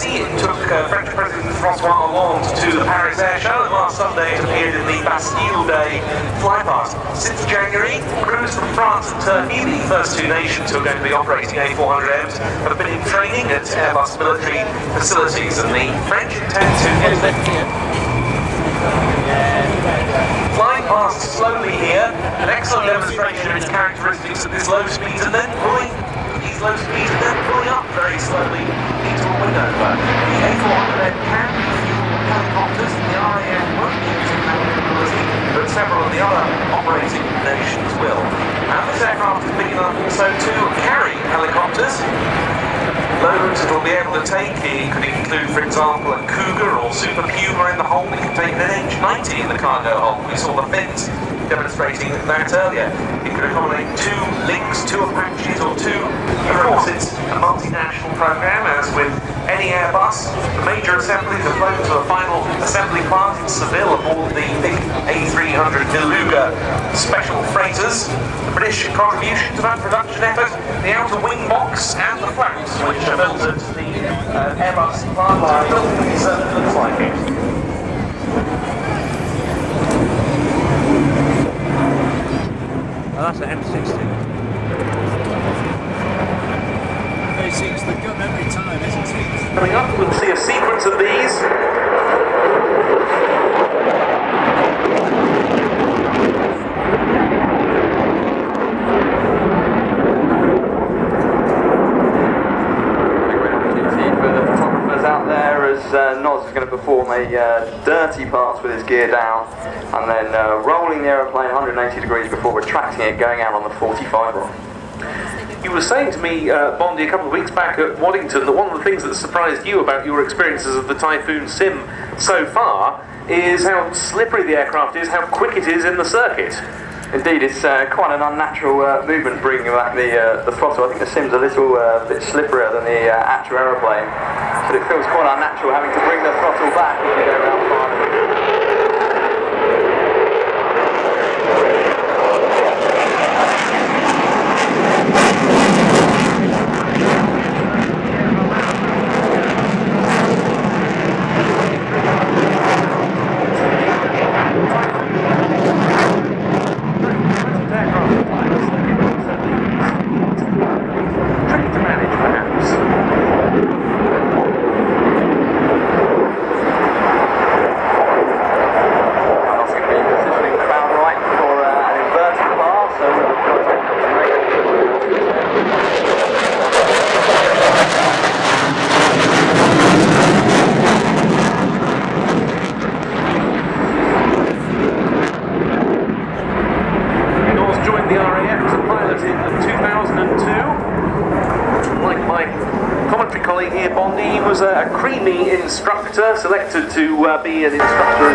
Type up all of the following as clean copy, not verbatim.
Nancy. It took French President François Hollande to the Paris Air Show, and last Sunday it appeared in the Bastille Day flypast. Since January, crews from France and Turkey, the first two nations who are going to be operating A400Ms, have been in training at Airbus military facilities, and the French intend to get them here. Flying past slowly here, an excellent demonstration of its characteristics at this low speed, and then pulling up very slowly into a windover. The A400M can be fueled helicopters, and the R.I.A.T won't be using that capability, but several of the other operating nations will. And this aircraft is big enough also to carry helicopters. Loads it will be able to take, it could include, for example, a Cougar or Super Puma in the hold. It can take an NH90 in the cargo hold. We saw the Finns demonstrating that earlier. It could accommodate 2 Lynx, 2 Apaches, or 2. Of course, it's a multinational program, as with any Airbus. The major assemblies are flown to a final assembly plant in Seville aboard the big A300 Beluga special freighters. The British contribution to that production effort, the outer wing box and the flaps, which are built at the Airbus plant, are built so that it looks like it. Oh, that's an M60. It's the gun every time, isn't it? Coming up, we'll see a sequence of these. Noz is going to perform a dirty pass with his gear down, and then rolling the aeroplane 180 degrees before retracting it, going out on the 45 rod. You were saying to me, Bondi, a couple of weeks back at Waddington, that one of the things that surprised you about your experiences of the Typhoon Sim so far is how slippery the aircraft is, how quick it is in the circuit. Indeed, it's quite an unnatural movement bringing back the throttle. I think the Sim's a little bit slipperier than the actual aeroplane, but it feels quite unnatural having to bring the throttle back as we go around finally. The R.I.A.T was a pilot in 2002. Like my commentary colleague here, Bondi, he was a creamy instructor, selected to be an instructor.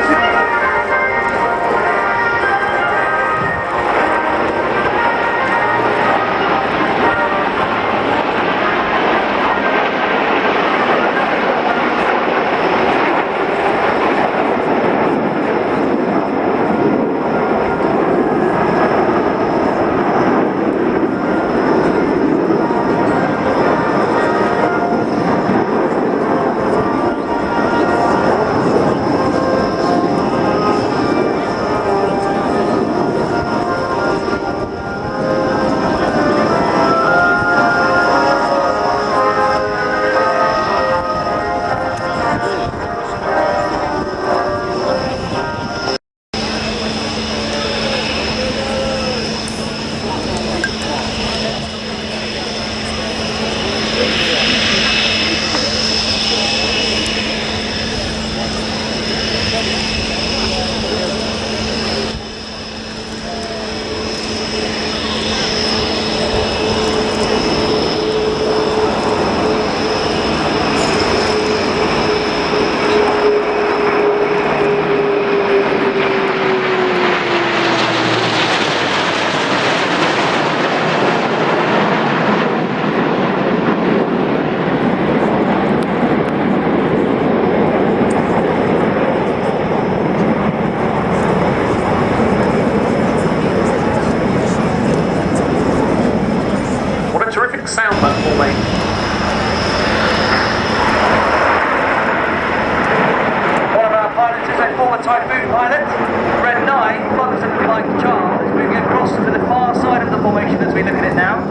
now.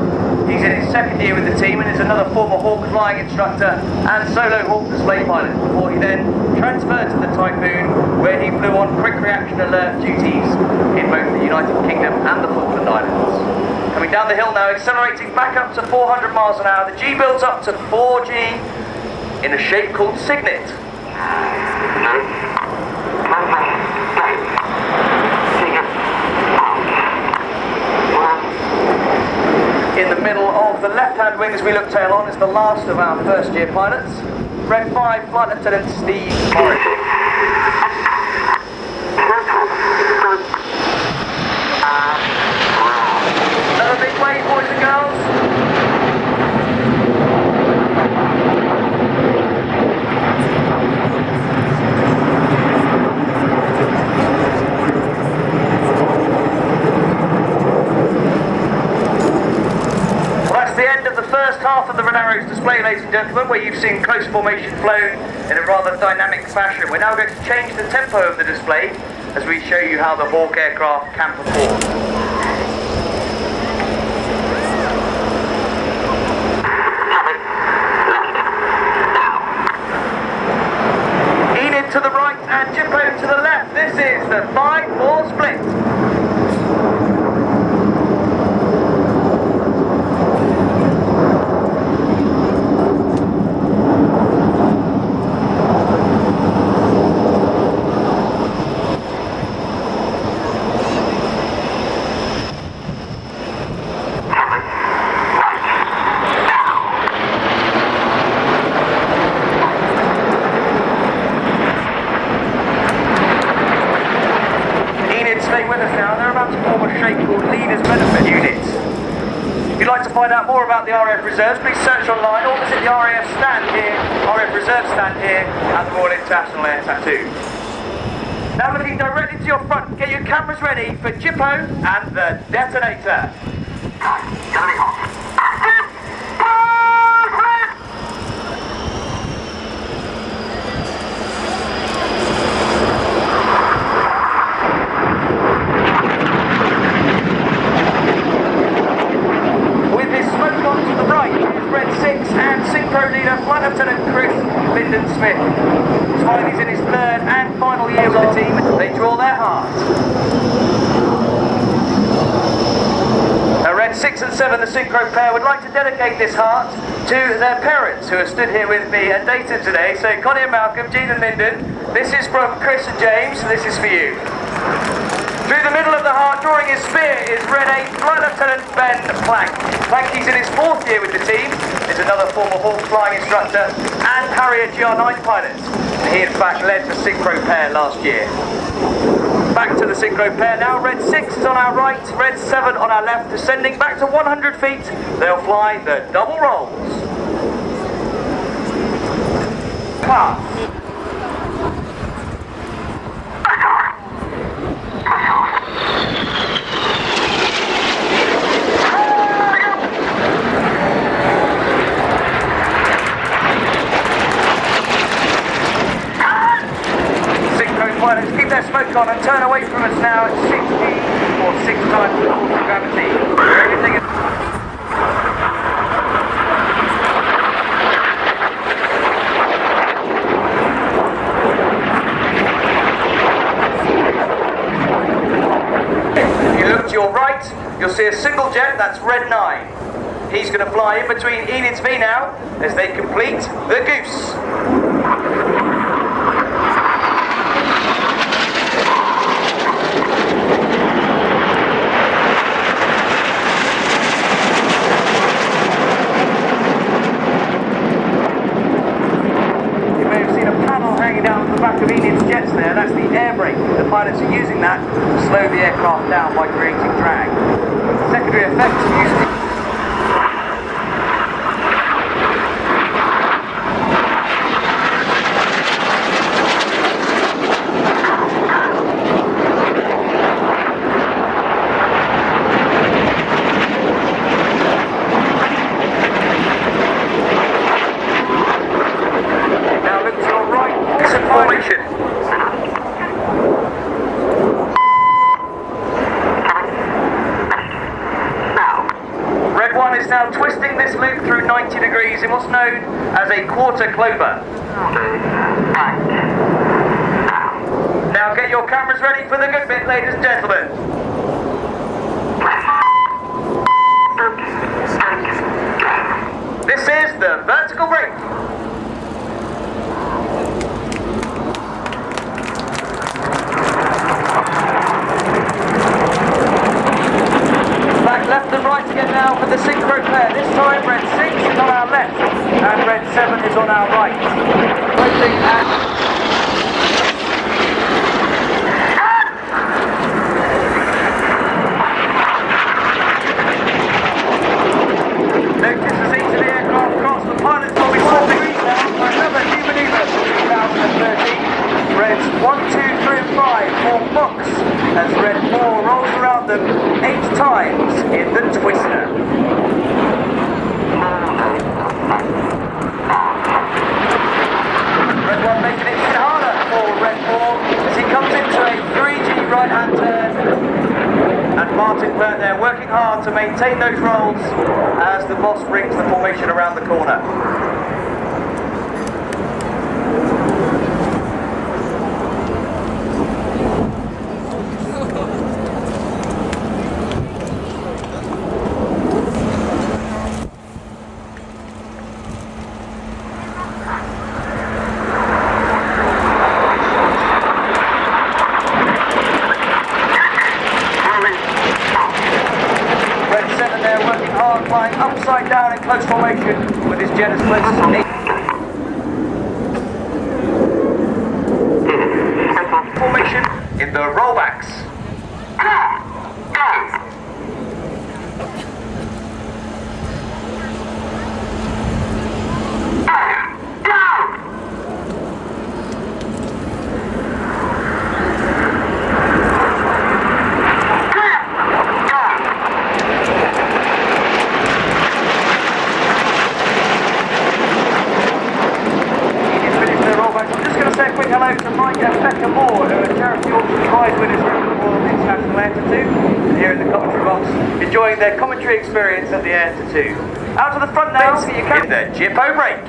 He's in his second year with the team and is another former Hawk flying instructor and solo Hawk display pilot before he then transferred to the Typhoon, where he flew on quick reaction alert duties in both the United Kingdom and the Falkland Islands. Coming down the hill now, accelerating back up to 400 miles an hour. The G builds up to 4G in a shape called Signet. In the middle of the left-hand wing as we look tail on is the last of our first-year pilots, Red 5 Flight Lieutenant Steve Morris. Another big wave, boys and girls. Half of the R.I.A.T display, ladies and gentlemen, where you've seen close formation flown in a rather dynamic fashion. We're now going to change the tempo of the display as we show you how the Hawk aircraft can perform. Enid to the right and Jippo to the left. This is the 5-4 split. Find out more about the RAF Reserves, please search online or visit the RAF stand here, RAF Reserve stand here at the Royal International Air Tattoo. Now looking directly to your front, get your cameras ready for Jippo and the detonator. Gonna be hot. Flight Lieutenant Chris Smith. Smiley's in his third and final year with the team. They draw their heart. Red 6 and 7, the synchro pair, would like to dedicate this heart to their parents who have stood here with me and dated today. So Connie and Malcolm, Jean and Lyndon, this is from Chris and James, this is for you. Through the middle of the heart, drawing his spear, is Red 8 Flight Lieutenant Ben Plank. Planky's in his 4th year with the team, is another former Hawk flying instructor and R.I.A.T GR9 pilot. And he in fact led the synchro pair last year. Back to the synchro pair now. Red 6 is on our right, Red 7 on our left, descending back to 100 feet. They'll fly the double rolls. Pass. Keep their smoke on and turn away from us now at 60 or 6 times the force of gravity. Everything is... If you look to your right, you'll see a single jet, that's Red 9. He's going to fly in between Enid's V now as they complete the Goose. Of Enid's jets there, that's the air brake. The pilots are using that to slow the aircraft down by creating drag. Secondary effects of using is now twisting this loop through 90 degrees in what's known as a quarter clover. Now get your cameras ready for the good bit, ladies and gentlemen. This is the vertical brake. Back left and right again now for the synchro pair. This time red 6 is on our left and red 7 is on our right. Braking and notice as each of the aircraft cross, the pilots will be swapping now for another new manoeuvre for 2013. Reds 1, 2, 3 and 5 form box as red 4 rolls around them 8 times in the twister. Red 1 making it even harder for red 4 as he comes into a 3G right hand turn. And Martin Burt there working hard to maintain those rolls as the boss brings the formation around the corner. Flying upside down in close formation with his jet as close as 8. Formation in the rollbacks. Hello to Mike and Becca Moore, who are charity auction prize winners here at the Royal International Air Tattoo, here in the commentary box, enjoying their commentary experience at the Air Tattoo. Out to the front now in the Jippo brake.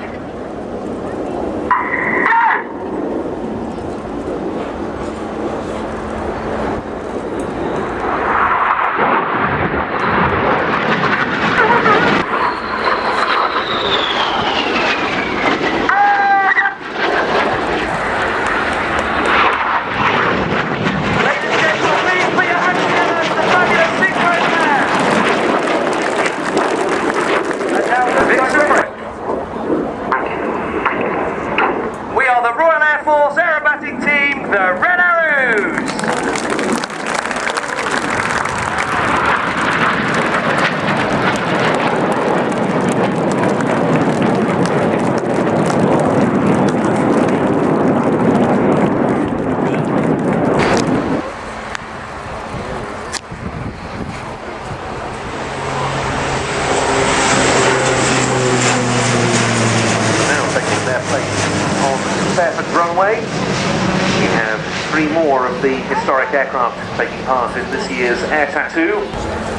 We are the Royal Air Force aerobatic team, the R.I.A.T. Fairford runway. We have 3 more of the historic aircraft taking part in this year's Air Tattoo.